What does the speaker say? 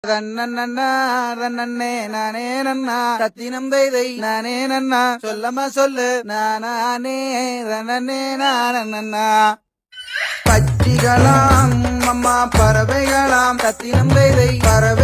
ரன்னண்ணா ரன்னண்ணே நானே நன்னா ரத்தினம் தைதை நானே நன்னா சொல்லமா சொல்லு நானே ரன்னண்ணே நானண்ணா பட்சிகளாம் அம்மா பறவைகளாம் ரத்தினம் தைதை பறவை